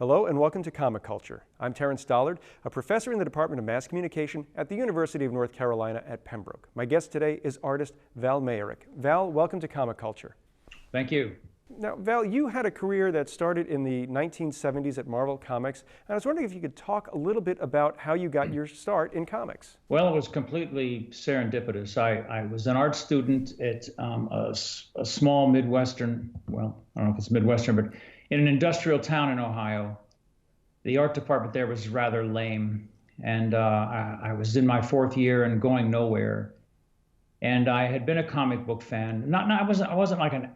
Hello and welcome to Comic Culture. I'm Terrence Dollard, a professor in the Department of Mass Communication at the University of North Carolina at Pembroke. My guest today is artist Val Mayerik. Val, welcome to Comic Culture. Thank you. Now, Val, you had a career that started in the 1970s at Marvel Comics, and I was wondering if you could talk a little bit about how you got your start in comics. Well, it was completely serendipitous. I was an art student at a small Midwestern, well, I don't know if it's Midwestern, but in an industrial town in Ohio. The art department there was rather lame, and I was in my fourth year and going nowhere. And I had been a comic book fan. I wasn't like an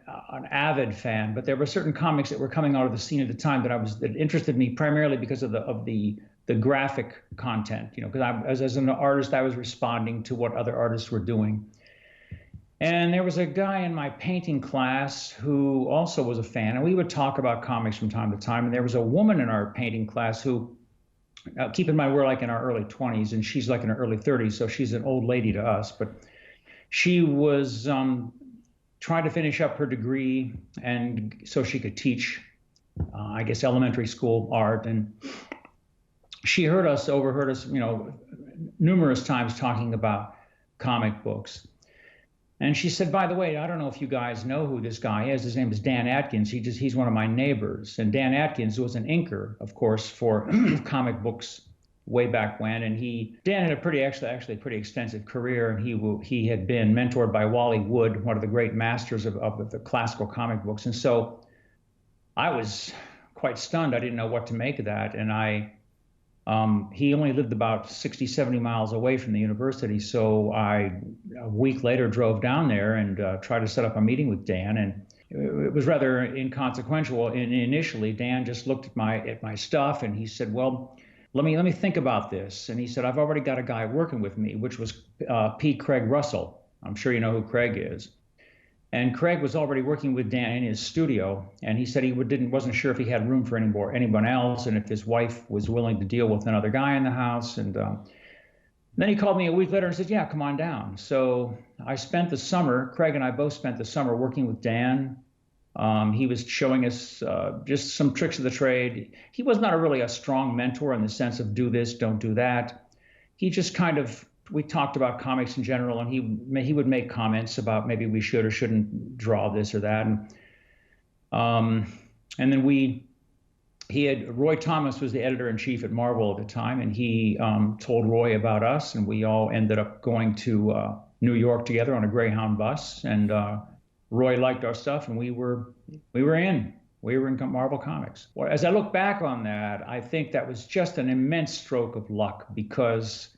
avid fan, but there were certain comics that were coming out of the scene at the time that interested me primarily because of the graphic content. You know, because as an artist, I was responding to what other artists were doing. And there was a guy in my painting class who also was a fan, and we would talk about comics from time to time. And there was a woman in our painting class who, keep in mind, we're like in our early 20s, and she's like in her early 30s, so she's an old lady to us. But she was trying to finish up her degree, and so she could teach, I guess, elementary school art. And she overheard us, you know, numerous times talking about comic books. And she said, by the way, I don't know if you guys know who this guy is. His name is Dan Atkins. He's one of my neighbors. And Dan Atkins was an inker, of course, for comic books way back when. And Dan had a pretty extensive career. And he had been mentored by Wally Wood, one of the great masters of the classical comic books. And so I was quite stunned. I didn't know what to make of that. And he only lived about 60, 70 miles away from the university. So a week later, drove down there and tried to set up a meeting with Dan. And it was rather inconsequential. Initially, Dan just looked at my stuff and he said, well, let me think about this. And he said, I've already got a guy working with me, which was P. Craig Russell. I'm sure you know who Craig is. And Craig was already working with Dan in his studio, and he said he wasn't sure if he had room for anyone else, and if his wife was willing to deal with another guy in the house. And then he called me a week later and said, yeah, come on down. So I spent the summer, Craig and I both spent the summer working with Dan. He was showing us just some tricks of the trade. He was not really a strong mentor in the sense of do this, don't do that. He just we talked about comics in general, and he would make comments about maybe we should or shouldn't draw this or that. And then Roy Thomas was the editor-in-chief at Marvel at the time, and he told Roy about us, and we all ended up going to New York together on a Greyhound bus. And Roy liked our stuff, and we were in Marvel Comics. Well, as I look back on that, I think that was just an immense stroke of luck, because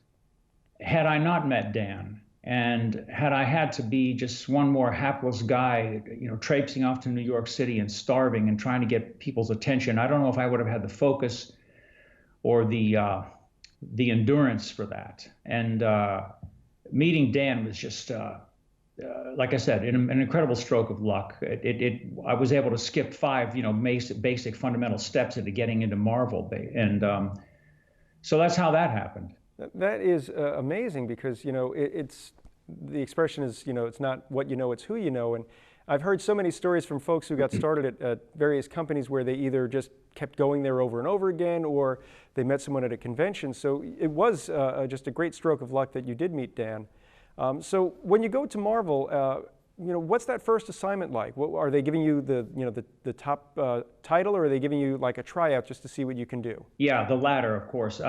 had I not met Dan, and had I had to be just one more hapless guy, you know, traipsing off to New York City and starving and trying to get people's attention, I don't know if I would have had the focus or the endurance for that. And meeting Dan was just, like I said, an incredible stroke of luck. I was able to skip 5, you know, basic fundamental steps into getting into Marvel, and so that's how that happened. That is amazing, because, you know, the expression is, you know, it's not what you know, it's who you know. And I've heard so many stories from folks who got started at various companies where they either just kept going there over and over again, or they met someone at a convention. So it was just a great stroke of luck that you did meet Dan. So when you go to Marvel, you know, what's that first assignment like? Are they giving you the top title, or are they giving you like a tryout just to see what you can do? Yeah, the latter, of course.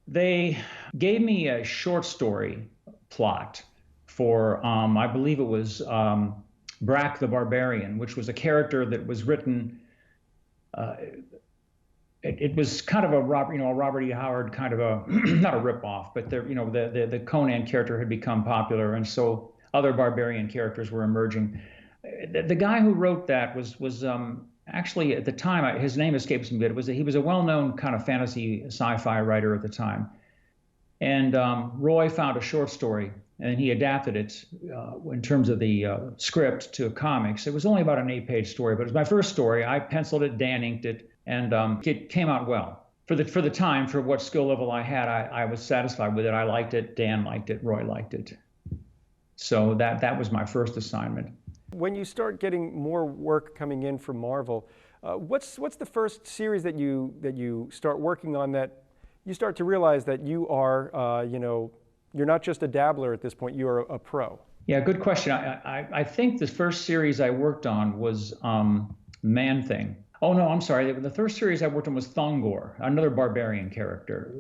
They gave me a short story plot for, I believe it was Brack the Barbarian, which was a character that was written. It was kind of a Robert E. Howard kind of a not a ripoff, but the Conan character had become popular, and so other barbarian characters were emerging. The guy who wrote that was actually, at the time, his name escapes me, but he was a well-known kind of fantasy sci-fi writer at the time. And Roy found a short story, and he adapted it in terms of the script to comics. It was only about an 8-page story, but it was my first story. I penciled it, Dan inked it, and it came out well. For the time, for what skill level I had, I was satisfied with it. I liked it, Dan liked it, Roy liked it. So that was my first assignment. When you start getting more work coming in from Marvel, what's the first series that you start working on that you start to realize that you are, you're not just a dabbler at this point, you're a pro? Yeah, good question. I think the first series I worked on was Man-Thing. Oh no, I'm sorry. The first series I worked on was Thongor, another barbarian character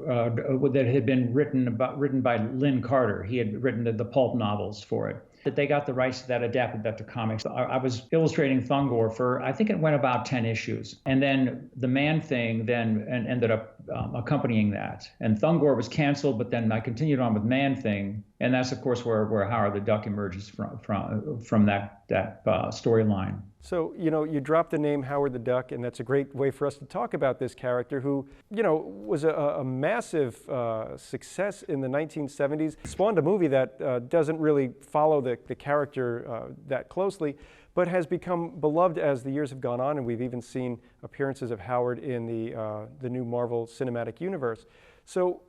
that had been written by Lynn Carter. He had written the pulp novels for it. That they got the rights to that, adapted that to comics. I was illustrating Thongor for, I think it went about 10 issues. And then the Man-Thing then ended up accompanying that. And Thongor was canceled, but then I continued on with Man-Thing. And that's, of course, where Howard the Duck emerges from that storyline. So, you dropped the name Howard the Duck, and that's a great way for us to talk about this character who, was a massive success in the 1970s. Spawned a movie that doesn't really follow the character that closely, but has become beloved as the years have gone on, and we've even seen appearances of Howard in the new Marvel Cinematic Universe. So,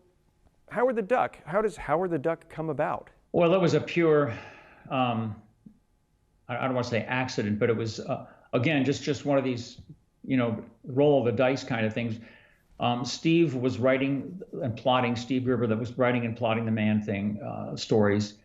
Howard the Duck, how does Howard the Duck come about? Well, it was a pure... I don't want to say accident, but it was, again, just one of these, roll of the dice kind of things. Steve was writing and plotting, Steve Gerber, that was writing and plotting the Man-Thing stories.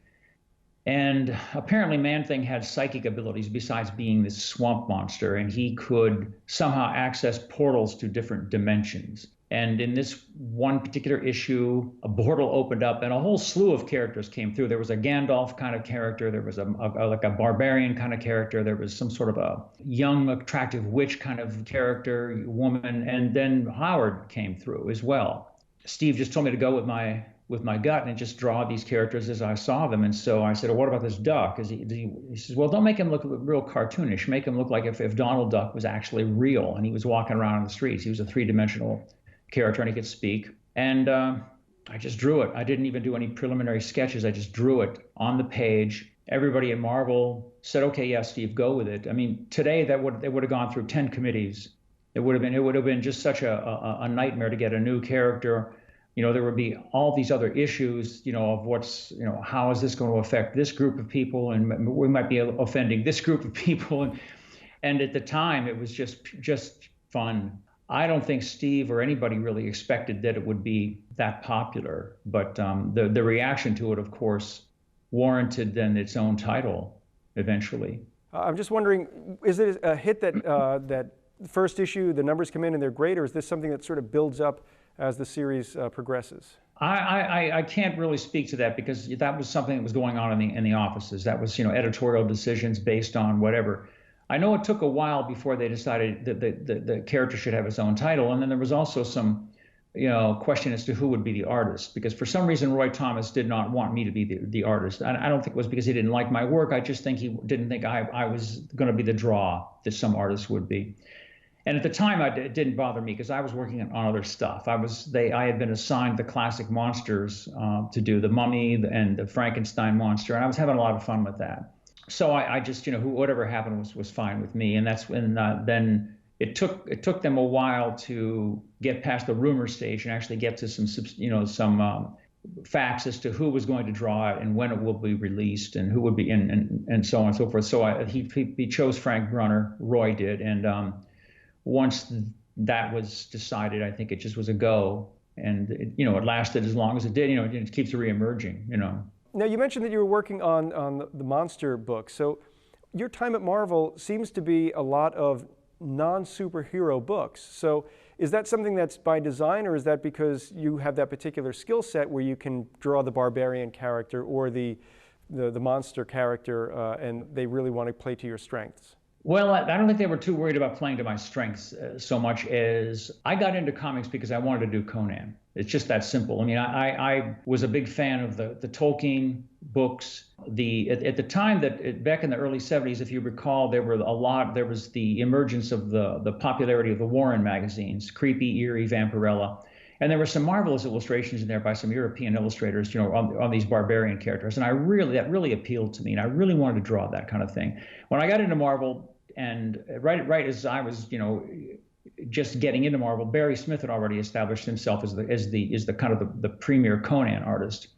And apparently Man-Thing had psychic abilities besides being this swamp monster, and he could somehow access portals to different dimensions. And in this one particular issue, a portal opened up and a whole slew of characters came through. There was a Gandalf kind of character. There was like a barbarian kind of character. There was some sort of a young, attractive witch kind of character, woman. And then Howard came through as well. Steve just told me to go with my gut and just draw these characters as I saw them. And so I said, well, what about this duck? He says, well, don't make him look real cartoonish. Make him look like if Donald Duck was actually real and he was walking around in the streets. He was a three-dimensional character and he could speak. And I just drew it. I didn't even do any preliminary sketches. I just drew it on the page. Everybody at Marvel said, okay, yeah, Steve, go with it. I mean, today they would have gone through 10 committees. It would have been just such a nightmare to get a new character. There would be all these other issues, of what's, how is this going to affect this group of people? And we might be offending this group of people. And at the time, it was just fun. I don't think Steve or anybody really expected that it would be that popular, but the reaction to it, of course, warranted then its own title eventually. I'm just wondering, is it a hit that that first issue, the numbers come in and they're great, or is this something that sort of builds up as the series progresses? I can't really speak to that because that was something that was going on in the offices. That was editorial decisions based on whatever. I know it took a while before they decided that the character should have its own title, and then there was also some, question as to who would be the artist, because for some reason Roy Thomas did not want me to be the artist. And I don't think it was because he didn't like my work. I just think he didn't think I was going to be the draw that some artists would be. And at the time, it didn't bother me because I was working on other stuff. I had been assigned the classic monsters to do, the Mummy and the Frankenstein monster, and I was having a lot of fun with that. So I just, whatever happened was fine with me. And that's when then it took them a while to get past the rumor stage and actually get to some facts as to who was going to draw it and when it will be released and who would be and so on and so forth. So he chose Frank Brunner, Roy did, and once that was decided, I think it just was a go, and it lasted as long as it did. It keeps reemerging. Now, you mentioned that you were working on the monster book. So your time at Marvel seems to be a lot of non-superhero books. So is that something that's by design, or is that because you have that particular skill set where you can draw the barbarian character or the monster character, and they really want to play to your strengths? Well, I don't think they were too worried about playing to my strengths so much as I got into comics because I wanted to do Conan. It's just that simple. I mean, I was a big fan of the Tolkien books. At the time back in the early 70s, if you recall, there was the emergence of the popularity of the Warren magazines, Creepy, Eerie, Vampirella. And there were some marvelous illustrations in there by some European illustrators, on these barbarian characters. And that really appealed to me. And I really wanted to draw that kind of thing. When I got into Marvel, and right as I was, just getting into Marvel, Barry Smith had already established himself as the kind of the premier Conan artist.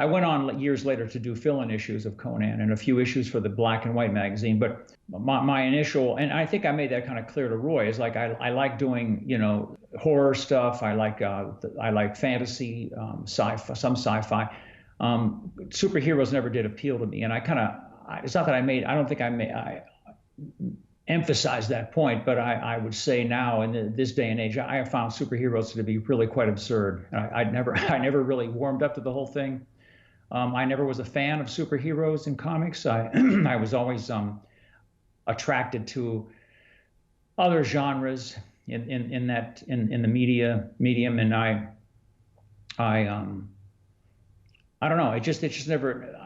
I went on years later to do fill-in issues of Conan and a few issues for the black and white magazine. But my initial, and I think I made that kind of clear to Roy, is like I like doing, horror stuff. I like fantasy, sci-fi, some sci-fi. Superheroes never did appeal to me, and it's not that I don't think I emphasize that point, but I would say now in this day and age, I have found superheroes to be really quite absurd. I never really warmed up to the whole thing. I never was a fan of superheroes in comics. I was always attracted to other genres in the medium, and I don't know. It just never.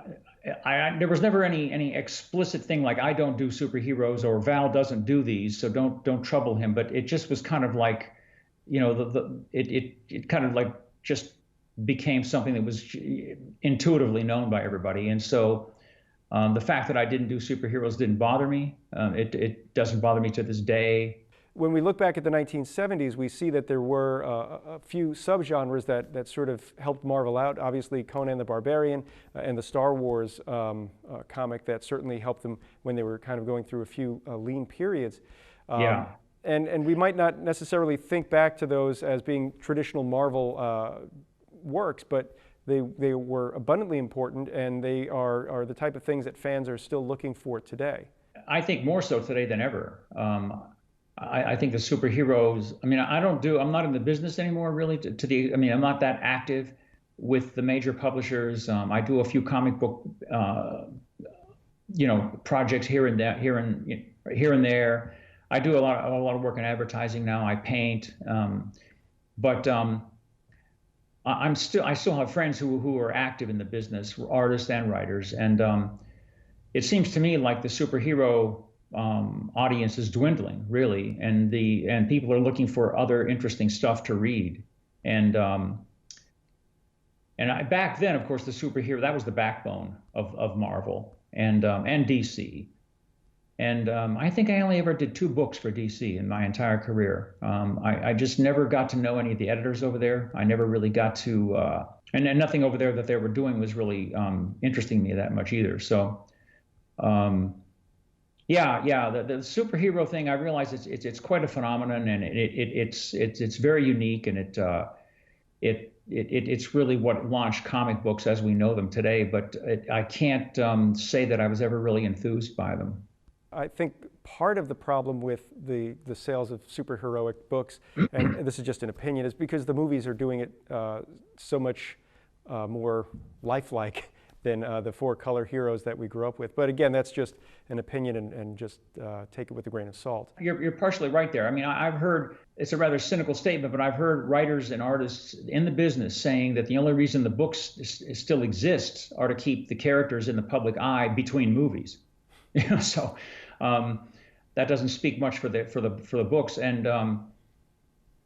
There was never any explicit thing like I don't do superheroes or Val doesn't do these, so don't trouble him. But it just was kind of like, it kind of like just became something that was intuitively known by everybody. And so the fact that I didn't do superheroes didn't bother me. It doesn't bother me to this day. When we look back at the 1970s, we see that there were a few subgenres that sort of helped Marvel out. Obviously, Conan the Barbarian and the Star Wars comic that certainly helped them when they were kind of going through a few lean periods. Yeah. And we might not necessarily think back to those as being traditional Marvel works, but they were abundantly important, and they are the type of things that fans are still looking for today. I think more so today than ever. I think the superheroes, I'm not in the business anymore really I'm not that active with the major publishers. I do a few comic book, projects here and there. I do a lot of work in advertising now. I paint, but I still have friends who are active in the business, artists and writers. And it seems to me like the superhero audience is dwindling, really, and people are looking for other interesting stuff to read. And back then, of course, the superhero, that was the backbone of Marvel and DC. And I think I only ever did 2 books for DC in my entire career. I just never got to know any of the editors over there. I never really got to, and nothing over there that they were doing was really interesting me that much either. So. The superhero thing, I realize it's quite a phenomenon, and it's very unique, and it's really what launched comic books as we know them today. But I can't say that I was ever really enthused by them. I think part of the problem with the sales of superheroic books, and this is just an opinion, is because the movies are doing it so much more lifelike than the 4-color heroes that we grew up with. But again, that's just an opinion, and just take it with a grain of salt. You're partially right there. I've heard, it's a rather cynical statement, but I've heard writers and artists in the business saying that the only reason the books still exist are to keep the characters in the public eye between movies. So that doesn't speak much for the books. And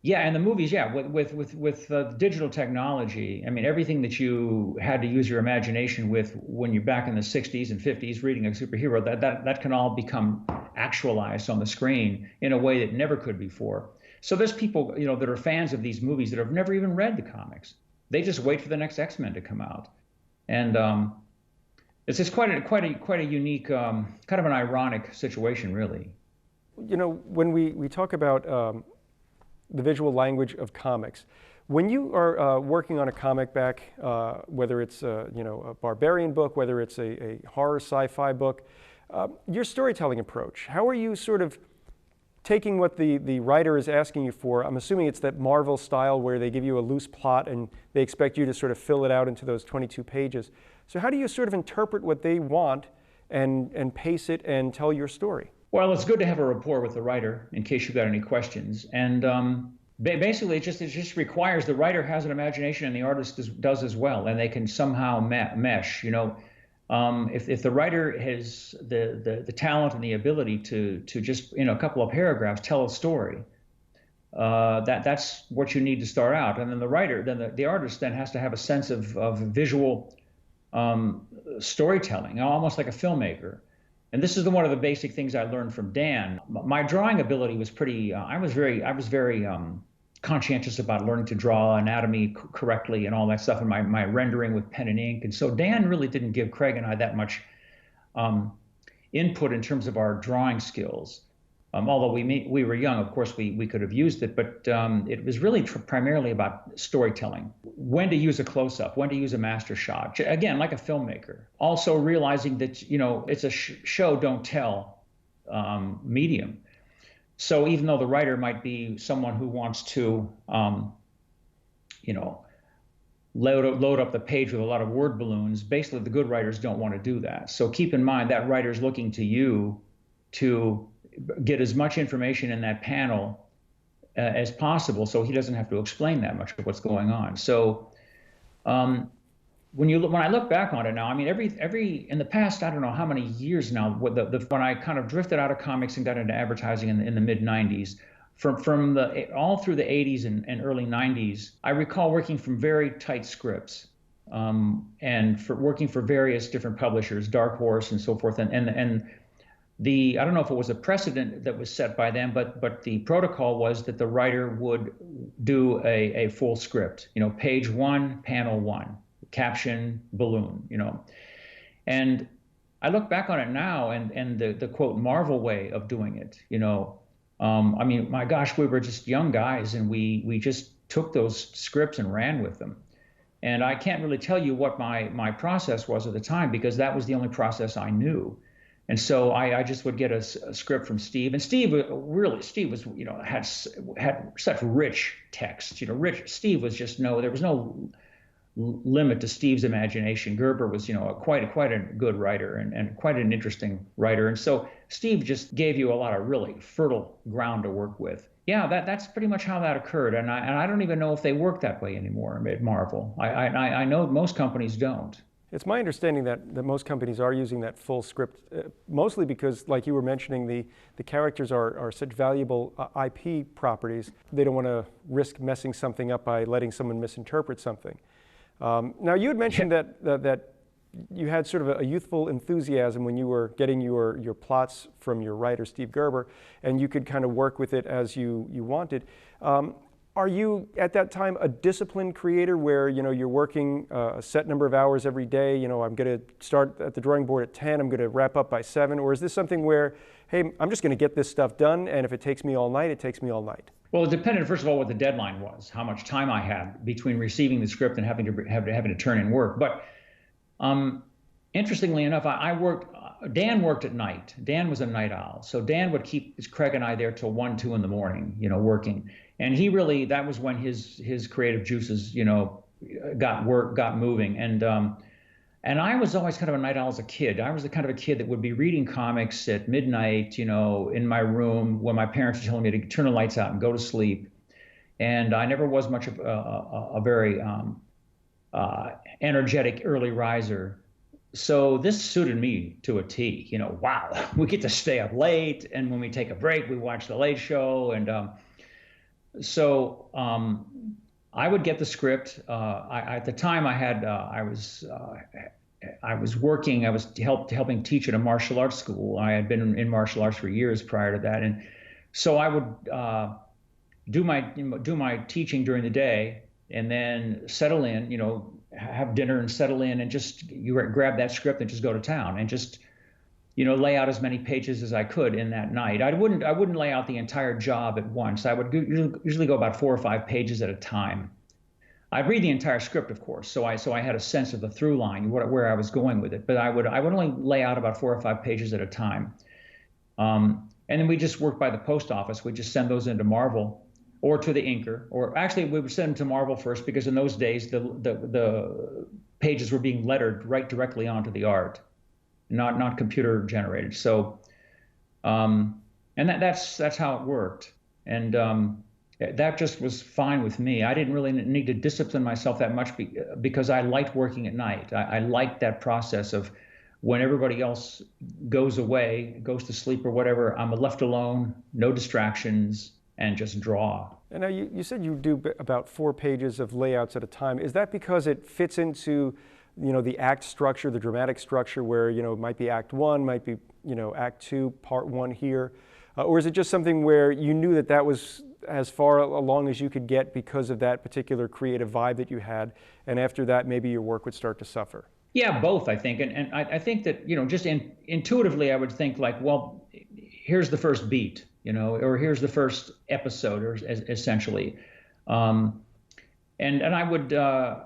and the movies, with digital technology, everything that you had to use your imagination with when you're back in the 60s and 50s reading a superhero, that can all become actualized on the screen in a way that never could before. So there's people, that are fans of these movies that have never even read the comics. They just wait for the next X-Men to come out. And it's just quite a unique, kind of an ironic situation, really. When we talk about the visual language of comics, when you are working on a comic back, whether it's a barbarian book, whether it's a horror sci-fi book, your storytelling approach, how are you sort of taking what the writer is asking you for? I'm assuming it's that Marvel style where they give you a loose plot and they expect you to sort of fill it out into those 22 pages. So how do you sort of interpret what they want and pace it and tell your story? Well, it's good to have a rapport with the writer in case you've got any questions. And basically, it just requires the writer has an imagination and the artist does as well, and they can somehow mesh. If the writer has the talent and the ability to just in a couple of paragraphs tell a story, that's what you need to start out. And then the artist then has to have a sense of visual storytelling, almost like a filmmaker. And this is one of the basic things I learned from Dan. My drawing ability was pretty. I was very conscientious about learning to draw anatomy correctly and all that stuff, and my rendering with pen and ink. And so Dan really didn't give Craig and I that much input in terms of our drawing skills. Although we were young, of course, we could have used it, but it was really primarily about storytelling. When to use a close-up, when to use a master shot. Again, like a filmmaker. Also realizing that, it's a show, don't tell medium. So even though the writer might be someone who wants to, load up the page with a lot of word balloons, basically the good writers don't want to do that. So keep in mind that writer's looking to you to get as much information in that panel as possible, so he doesn't have to explain that much of what's going on. So when I look back on it now, I mean, every in the past, I don't know how many years now, when I kind of drifted out of comics and got into advertising in the mid '90s, from all through the '80s and early '90s, I recall working from very tight scripts, and working for various different publishers, Dark Horse and so forth, and I don't know if it was a precedent that was set by them, but the protocol was that the writer would do a full script, page 1, panel 1, caption, balloon, And I look back on it now, and the quote Marvel way of doing it, I mean, my gosh, we were just young guys, and we just took those scripts and ran with them. And I can't really tell you what my process was at the time, because that was the only process I knew. And so I just would get a script from Steve, and Steve was, had such rich text, Steve was just there was no limit to Steve's imagination. Gerber was, quite a good writer and quite an interesting writer. And so Steve just gave you a lot of really fertile ground to work with. Yeah, that's pretty much how that occurred. And I don't even know if they work that way anymore at Marvel. I know most companies don't. It's my understanding that most companies are using that full script, mostly because, like you were mentioning, the characters are such valuable IP properties. They don't want to risk messing something up by letting someone misinterpret something. Now, you had mentioned that you had sort of a youthful enthusiasm when you were getting your plots from your writer, Steve Gerber, and you could kind of work with it as you wanted. Are you, at that time, a disciplined creator where, you're working a set number of hours every day? I'm going to start at the drawing board at 10, I'm going to wrap up by 7? Or is this something where, hey, I'm just going to get this stuff done, and if it takes me all night, it takes me all night? Well, it depended, first of all, what the deadline was, how much time I had between receiving the script and having to turn in work. But interestingly enough, Dan worked at night. Dan was a night owl. So Dan would keep Craig and I there till 1, 2 in the morning, working. And that was when his creative juices, got moving. And I was always kind of a night owl as a kid. I was the kind of a kid that would be reading comics at midnight, in my room when my parents were telling me to turn the lights out and go to sleep. And I never was much of a very energetic early riser. So this suited me to a T. Wow, we get to stay up late, and when we take a break, we watch the Late Show. And so I would get the script. At the time, I was working. I was helping teach at a martial arts school. I had been in martial arts for years prior to that, and so I would do my teaching during the day, and then settle in. Have dinner and settle in, and just grab that script and just go to town and just lay out as many pages as I could in that night. I wouldn't lay out the entire job at once. I would usually go about 4 or 5 pages at a time. I'd read the entire script, of course, so I had a sense of the through line, where I was going with it. But I would only lay out about 4 or 5 pages at a time, and then we just worked by the post office. We just send those into Marvel or to the inker, or actually we would send them to Marvel first, because in those days the pages were being lettered right directly onto the art, not computer generated. So, and that's how it worked, and that just was fine with me. I didn't really need to discipline myself that much because I liked working at night. I liked that process of when everybody else goes away, goes to sleep or whatever, I'm left alone, no distractions, and just draw. And now you said you do about 4 pages of layouts at a time. Is that because it fits into, the act structure, the dramatic structure, where, it might be Act 1, might be, Act 2, Part 1 here? Or is it just something where you knew that was as far along as you could get because of that particular creative vibe that you had, and after that maybe your work would start to suffer? Yeah, both, I think. And I think that, just intuitively, I would think like, well, here's the first beat, or here's the first episode, or essentially. And I would, kind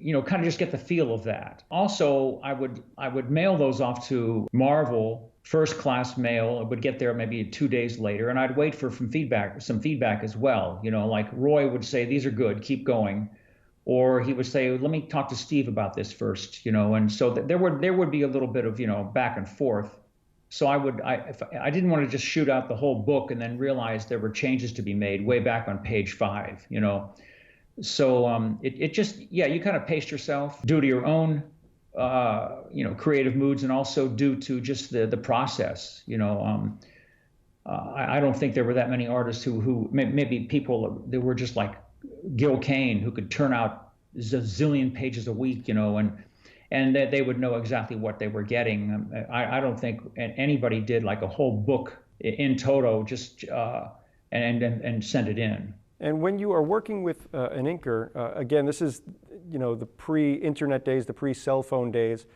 of just get the feel of that. Also, I would mail those off to Marvel, first class mail. It would get there maybe 2 days later, and I'd wait for some feedback as well. Like Roy would say, these are good, keep going. Or he would say, let me talk to Steve about this first, and so there would be a little bit of, back and forth. So I didn't want to just shoot out the whole book and then realize there were changes to be made way back on page 5, So it just, yeah, you kind of pace yourself due to your own, creative moods, and also due to just the process, I don't think there were that many artists who maybe people that were just like Gil Kane, who could turn out a zillion pages a week, and that they would know exactly what they were getting. I don't think anybody did like a whole book in toto, just and send it in. And when you are working with an inker, again, this is the pre-internet days, the pre-cell phone days.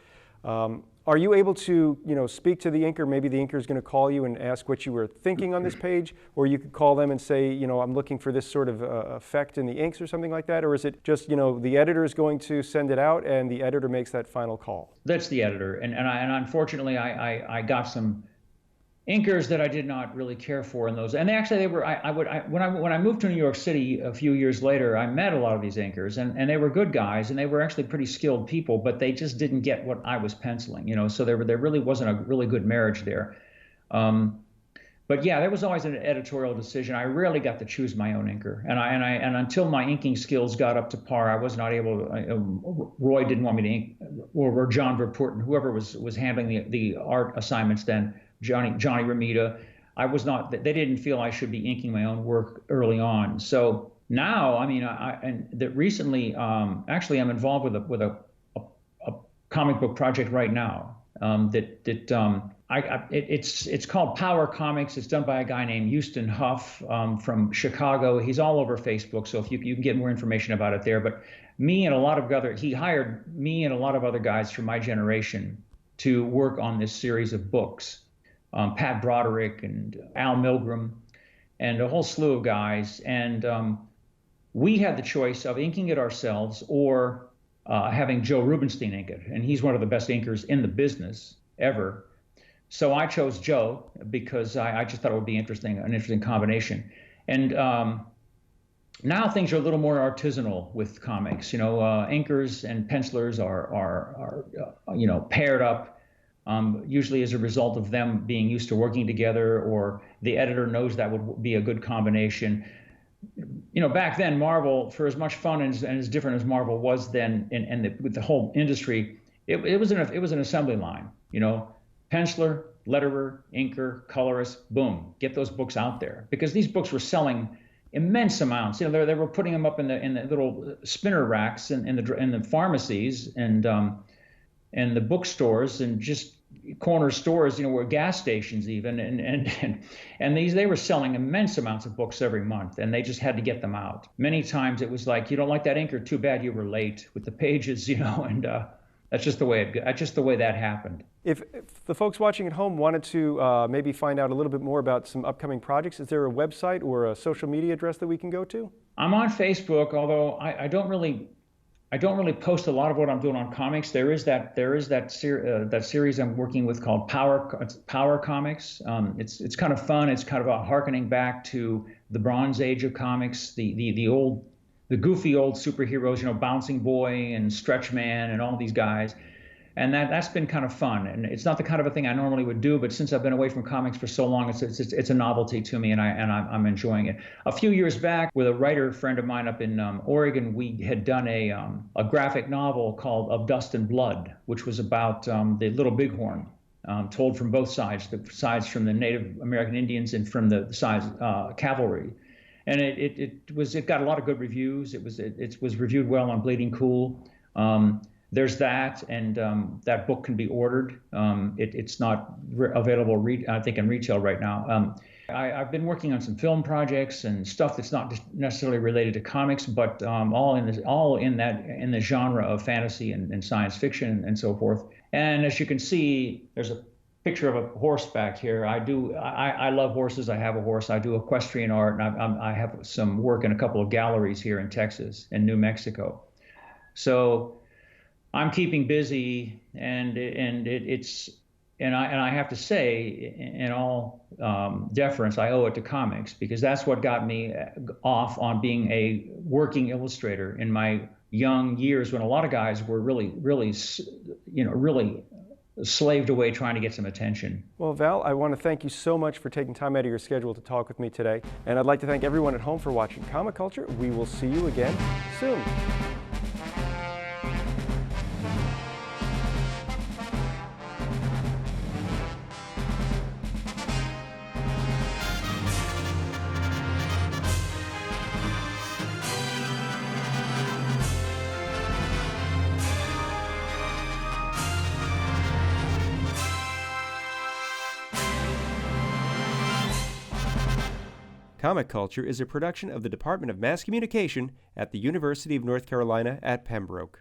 Are you able to speak to the inker? Maybe the inker is going to call you and ask what you were thinking on this page, or you could call them and say, I'm looking for this sort of effect in the inks or something like that, or is it just the editor is going to send it out and the editor makes that final call? That's the editor, and unfortunately I got some inkers that I did not really care for in those. And they were, when I moved to New York City a few years later, I met a lot of these inkers, and they were good guys, and they were actually pretty skilled people, but they just didn't get what I was penciling, so there really wasn't a really good marriage there. But yeah, there was always an editorial decision. I rarely got to choose my own inker, and until my inking skills got up to par, I was not able to. Roy didn't want me to ink, or John Verpoorten, whoever was handling the art assignments then. Johnny Ramita, I was not. They didn't feel I should be inking my own work early on. So now, recently, actually, I'm involved with a comic book project right now. It's called Power Comics. It's done by a guy named Houston Huff from Chicago. He's all over Facebook, so if you can get more information about it there. But he hired me and a lot of other guys from my generation to work on this series of books. Pat Broderick and Al Milgram and a whole slew of guys. And we had the choice of inking it ourselves or having Joe Rubenstein ink it. And he's one of the best inkers in the business ever. So I chose Joe because I just thought it would be an interesting combination. And now things are a little more artisanal with comics. Inkers and pencilers are paired up. Usually as a result of them being used to working together, or the editor knows that would be a good combination. Back then, Marvel, for as much fun and as different as Marvel was then, with the whole industry, it was an assembly line. Penciler, letterer, inker, colorist, boom, get those books out there, because these books were selling immense amounts. They were putting them up in the little spinner racks in the pharmacies and the bookstores and just corner stores, were gas stations even, and they were selling immense amounts of books every month, and they just had to get them out. Many times it was like, you don't like that inker, too bad you were late with the pages, and that's just the way that happened. If the folks watching at home wanted to maybe find out a little bit more about some upcoming projects, is there a website or a social media address that we can go to? I'm on Facebook, although I don't really post a lot of what I'm doing on comics. There is that series I'm working with called Power Comics. It's kind of fun. It's kind of a harkening back to the Bronze Age of comics, the goofy old superheroes, Bouncing Boy and Stretch Man and all these guys. And that's been kind of fun. And it's not the kind of a thing I normally would do, but since I've been away from comics for so long, it's a novelty to me, and I'm enjoying it. A few years back, with a writer friend of mine up in Oregon, we had done a graphic novel called Of Dust and Blood, which was about the Little Bighorn, told from both sides, the sides from the Native American Indians and from the sides cavalry. And it got a lot of good reviews. It was reviewed well on Bleeding Cool. there's that, and that book can be ordered. It's not available, I think, in retail right now. I've been working on some film projects and stuff that's not necessarily related to comics, but all in the genre of fantasy and science fiction and so forth. And as you can see, there's a picture of a horse back here. I love horses. I have a horse. I do equestrian art, and I have some work in a couple of galleries here in Texas and New Mexico. So I'm keeping busy, and I have to say, in all deference, I owe it to comics, because that's what got me off on being a working illustrator in my young years, when a lot of guys were really slaved away trying to get some attention. Well, Val, I want to thank you so much for taking time out of your schedule to talk with me today. And I'd like to thank everyone at home for watching Comic Culture. We will see you again soon. Comic Culture is a production of the Department of Mass Communication at the University of North Carolina at Pembroke.